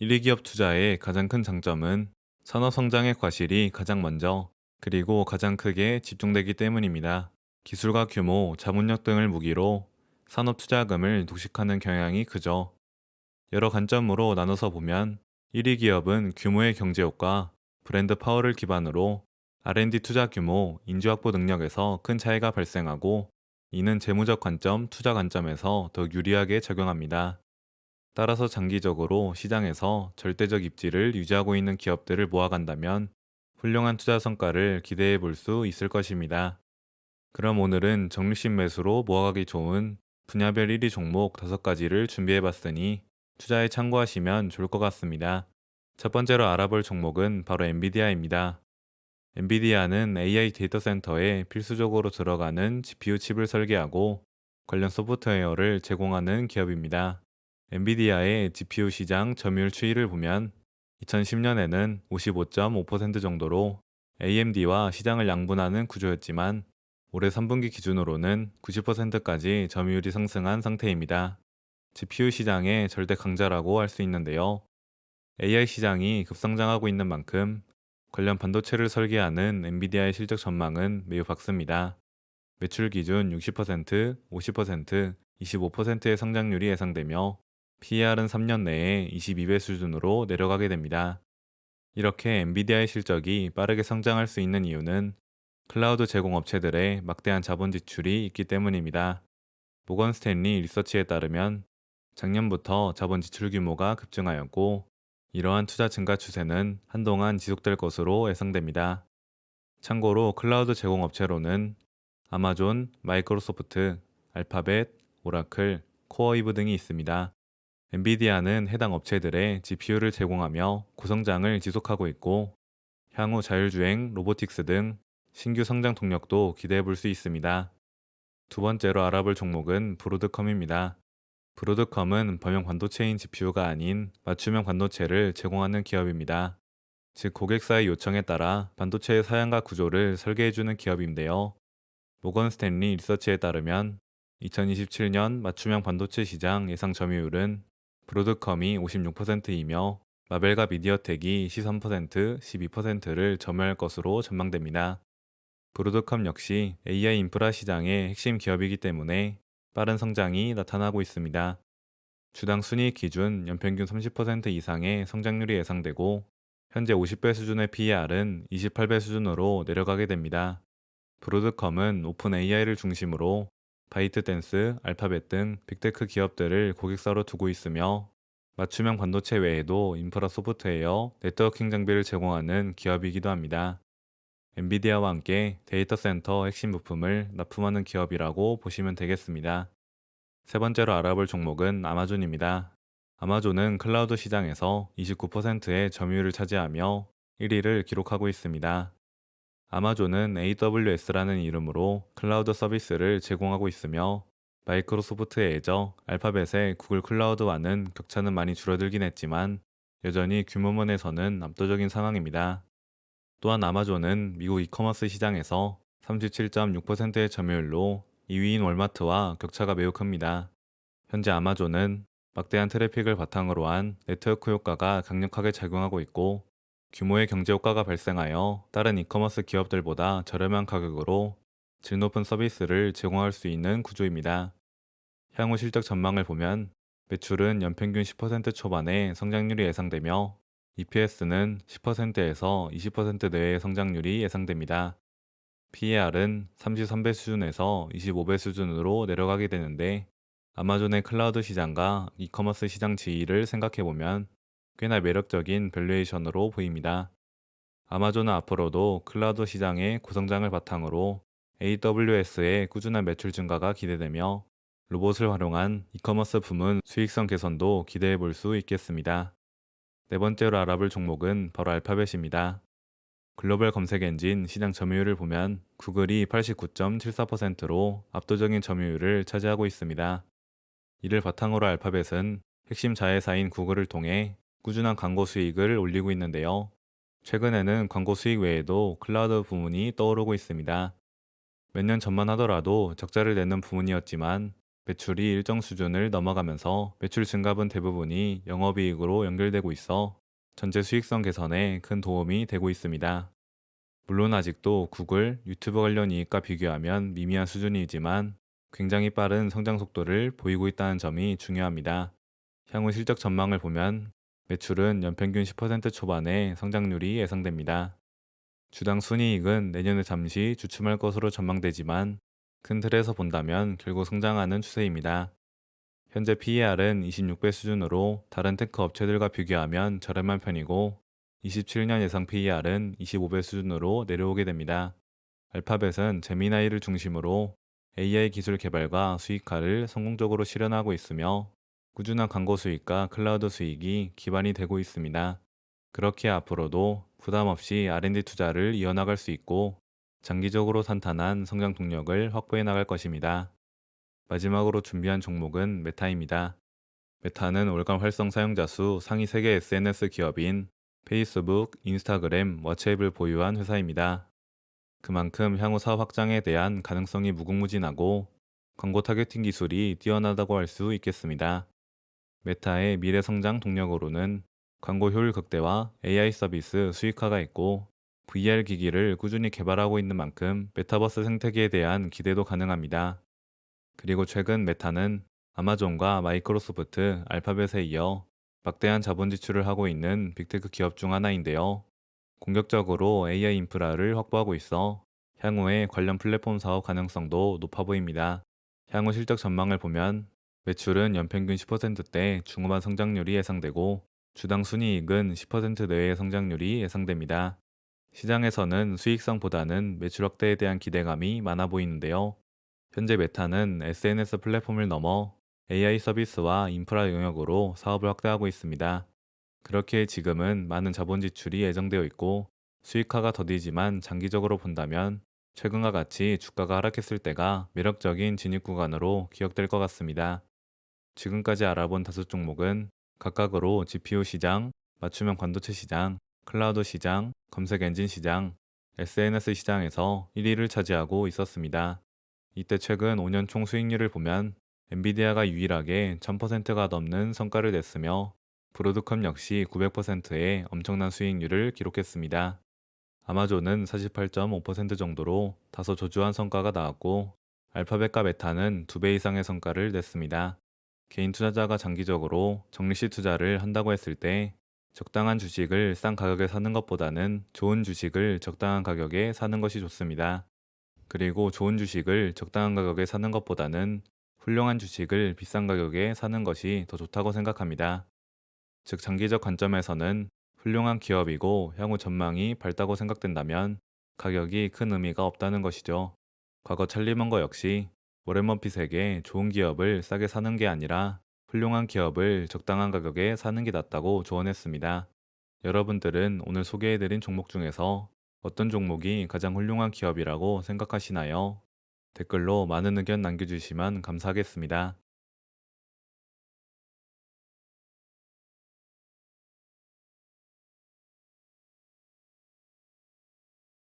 1위 기업 투자의 가장 큰 장점은 산업 성장의 과실이 가장 먼저, 그리고 가장 크게 집중되기 때문입니다. 기술과 규모, 자본력 등을 무기로 산업 투자금을 독식하는 경향이 크죠. 여러 관점으로 나눠서 보면 1위 기업은 규모의 경제 효과, 브랜드 파워를 기반으로 R&D 투자 규모, 인재 확보 능력에서 큰 차이가 발생하고, 이는 재무적 관점, 투자 관점에서 더 유리하게 적용합니다. 따라서 장기적으로 시장에서 절대적 입지를 유지하고 있는 기업들을 모아간다면 훌륭한 투자 성과를 기대해 볼 수 있을 것입니다. 그럼 오늘은 적립식 매수로 모아가기 좋은 분야별 1위 종목 5가지를 준비해 봤으니 투자에 참고하시면 좋을 것 같습니다. 첫 번째로 알아볼 종목은 바로 엔비디아입니다. 엔비디아는 AI 데이터 센터에 필수적으로 들어가는 GPU 칩을 설계하고 관련 소프트웨어를 제공하는 기업입니다. 엔비디아의 GPU 시장 점유율 추이를 보면 2010년에는 55.5% 정도로 AMD와 시장을 양분하는 구조였지만, 올해 3분기 기준으로는 90%까지 점유율이 상승한 상태입니다. GPU 시장의 절대 강자라고 할 수 있는데요. AI 시장이 급성장하고 있는 만큼 관련 반도체를 설계하는 엔비디아의 실적 전망은 매우 밝습니다. 매출 기준 60%, 50%, 25%의 성장률이 예상되며 PER은 3년 내에 22배 수준으로 내려가게 됩니다. 이렇게 엔비디아의 실적이 빠르게 성장할 수 있는 이유는 클라우드 제공 업체들의 막대한 자본 지출이 있기 때문입니다. 모건 스탠리 리서치에 따르면 작년부터 자본 지출 규모가 급증하였고, 이러한 투자 증가 추세는 한동안 지속될 것으로 예상됩니다. 참고로 클라우드 제공 업체로는 아마존, 마이크로소프트, 알파벳, 오라클, 코어이브 등이 있습니다. 엔비디아는 해당 업체들의 GPU를 제공하며 고성장을 지속하고 있고, 향후 자율주행, 로보틱스 등 신규 성장 동력도 기대해 볼 수 있습니다. 두 번째로 알아볼 종목은 브로드컴입니다. 브로드컴은 범용 반도체인 GPU가 아닌 맞춤형 반도체를 제공하는 기업입니다. 즉, 고객사의 요청에 따라 반도체의 사양과 구조를 설계해주는 기업인데요. 모건 스탠리 리서치에 따르면 2027년 맞춤형 반도체 시장 예상 점유율은 브로드컴이 56%이며 마벨과 미디어텍이 13%, 12%를 점유할 것으로 전망됩니다. 브로드컴 역시 AI 인프라 시장의 핵심 기업이기 때문에 빠른 성장이 나타나고 있습니다. 주당 순이익 기준 연평균 30% 이상의 성장률이 예상되고, 현재 50배 수준의 PER은 28배 수준으로 내려가게 됩니다. 브로드컴은 오픈 AI를 중심으로 바이트댄스, 알파벳 등 빅테크 기업들을 고객사로 두고 있으며, 맞춤형 반도체 외에도 인프라 소프트웨어, 네트워킹 장비를 제공하는 기업이기도 합니다. 엔비디아와 함께 데이터 센터 핵심 부품을 납품하는 기업이라고 보시면 되겠습니다. 세 번째로 알아볼 종목은 아마존입니다. 아마존은 클라우드 시장에서 29%의 점유율을 차지하며 1위를 기록하고 있습니다. 아마존은 AWS라는 이름으로 클라우드 서비스를 제공하고 있으며, 마이크로소프트의 애저, 알파벳의 구글 클라우드와는 격차는 많이 줄어들긴 했지만 여전히 규모면에서는 압도적인 상황입니다. 또한 아마존은 미국 이커머스 시장에서 37.6%의 점유율로 2위인 월마트와 격차가 매우 큽니다. 현재 아마존은 막대한 트래픽을 바탕으로 한 네트워크 효과가 강력하게 작용하고 있고, 규모의 경제 효과가 발생하여 다른 이커머스 기업들보다 저렴한 가격으로 질 높은 서비스를 제공할 수 있는 구조입니다. 향후 실적 전망을 보면 매출은 연평균 10% 초반의 성장률이 예상되며, EPS는 10%에서 20% 내외의 성장률이 예상됩니다. PER은 33배 수준에서 25배 수준으로 내려가게 되는데, 아마존의 클라우드 시장과 이커머스 시장 지위를 생각해보면 꽤나 매력적인 밸류에이션으로 보입니다. 아마존은 앞으로도 클라우드 시장의 고성장을 바탕으로 AWS의 꾸준한 매출 증가가 기대되며, 로봇을 활용한 이커머스 부문 수익성 개선도 기대해 볼 수 있겠습니다. 네 번째로 알아볼 종목은 바로 알파벳입니다. 글로벌 검색 엔진 시장 점유율을 보면 구글이 89.74%로 압도적인 점유율을 차지하고 있습니다. 이를 바탕으로 알파벳은 핵심 자회사인 구글을 통해 꾸준한 광고 수익을 올리고 있는데요. 최근에는 광고 수익 외에도 클라우드 부문이 떠오르고 있습니다. 몇 년 전만 하더라도 적자를 내는 부문이었지만 매출이 일정 수준을 넘어가면서 매출 증가분 대부분이 영업이익으로 연결되고 있어 전체 수익성 개선에 큰 도움이 되고 있습니다. 물론 아직도 구글, 유튜브 관련 이익과 비교하면 미미한 수준이지만 굉장히 빠른 성장 속도를 보이고 있다는 점이 중요합니다. 향후 실적 전망을 보면 매출은 연평균 10% 초반의 성장률이 예상됩니다. 주당 순이익은 내년에 잠시 주춤할 것으로 전망되지만 큰 틀에서 본다면 결국 성장하는 추세입니다. 현재 PER은 26배 수준으로 다른 테크 업체들과 비교하면 저렴한 편이고 27년 예상 PER은 25배 수준으로 내려오게 됩니다. 알파벳은 제미나이를 중심으로 AI 기술 개발과 수익화를 성공적으로 실현하고 있으며 꾸준한 광고 수익과 클라우드 수익이 기반이 되고 있습니다. 그렇게 앞으로도 부담 없이 R&D 투자를 이어나갈 수 있고 장기적으로 탄탄한 성장 동력을 확보해 나갈 것입니다. 마지막으로 준비한 종목은 메타입니다. 메타는 월간 활성 사용자 수 상위 세계 SNS 기업인 페이스북, 인스타그램, 왓츠앱을 보유한 회사입니다. 그만큼 향후 사업 확장에 대한 가능성이 무궁무진하고 광고 타겟팅 기술이 뛰어나다고 할 수 있겠습니다. 메타의 미래 성장 동력으로는 광고 효율 극대화, AI 서비스 수익화가 있고 VR 기기를 꾸준히 개발하고 있는 만큼 메타버스 생태계에 대한 기대도 가능합니다. 그리고 최근 메타는 아마존과 마이크로소프트, 알파벳에 이어 막대한 자본 지출을 하고 있는 빅테크 기업 중 하나인데요. 공격적으로 AI 인프라를 확보하고 있어 향후에 관련 플랫폼 사업 가능성도 높아 보입니다. 향후 실적 전망을 보면 매출은 연평균 10%대 중후반 성장률이 예상되고 주당 순이익은 10% 내외의 성장률이 예상됩니다. 시장에서는 수익성보다는 매출 확대에 대한 기대감이 많아 보이는데요. 현재 메타는 SNS 플랫폼을 넘어 AI 서비스와 인프라 영역으로 사업을 확대하고 있습니다. 그렇게 지금은 많은 자본 지출이 예정되어 있고 수익화가 더디지만 장기적으로 본다면 최근과 같이 주가가 하락했을 때가 매력적인 진입 구간으로 기억될 것 같습니다. 지금까지 알아본 다섯 종목은 각각으로 GPU 시장, 맞춤형 반도체 시장, 클라우드 시장, 검색 엔진 시장, SNS 시장에서 1위를 차지하고 있었습니다. 이때 최근 5년 총 수익률을 보면 엔비디아가 유일하게 1000%가 넘는 성과를 냈으며 브로드컴 역시 900%의 엄청난 수익률을 기록했습니다. 아마존은 48.5% 정도로 다소 저조한 성과가 나왔고 알파벳과 메타는 2배 이상의 성과를 냈습니다. 개인 투자자가 장기적으로 적리식 투자를 한다고 했을 때 적당한 주식을 싼 가격에 사는 것보다는 좋은 주식을 적당한 가격에 사는 것이 좋습니다. 그리고 좋은 주식을 적당한 가격에 사는 것보다는 훌륭한 주식을 비싼 가격에 사는 것이 더 좋다고 생각합니다. 즉, 장기적 관점에서는 훌륭한 기업이고 향후 전망이 밝다고 생각된다면 가격이 큰 의미가 없다는 것이죠. 과거 찰리먼거 역시 워렌 버핏에게 좋은 기업을 싸게 사는 게 아니라 훌륭한 기업을 적당한 가격에 사는 게 낫다고 조언했습니다. 여러분들은 오늘 소개해드린 종목 중에서 어떤 종목이 가장 훌륭한 기업이라고 생각하시나요? 댓글로 많은 의견 남겨주시면 감사하겠습니다.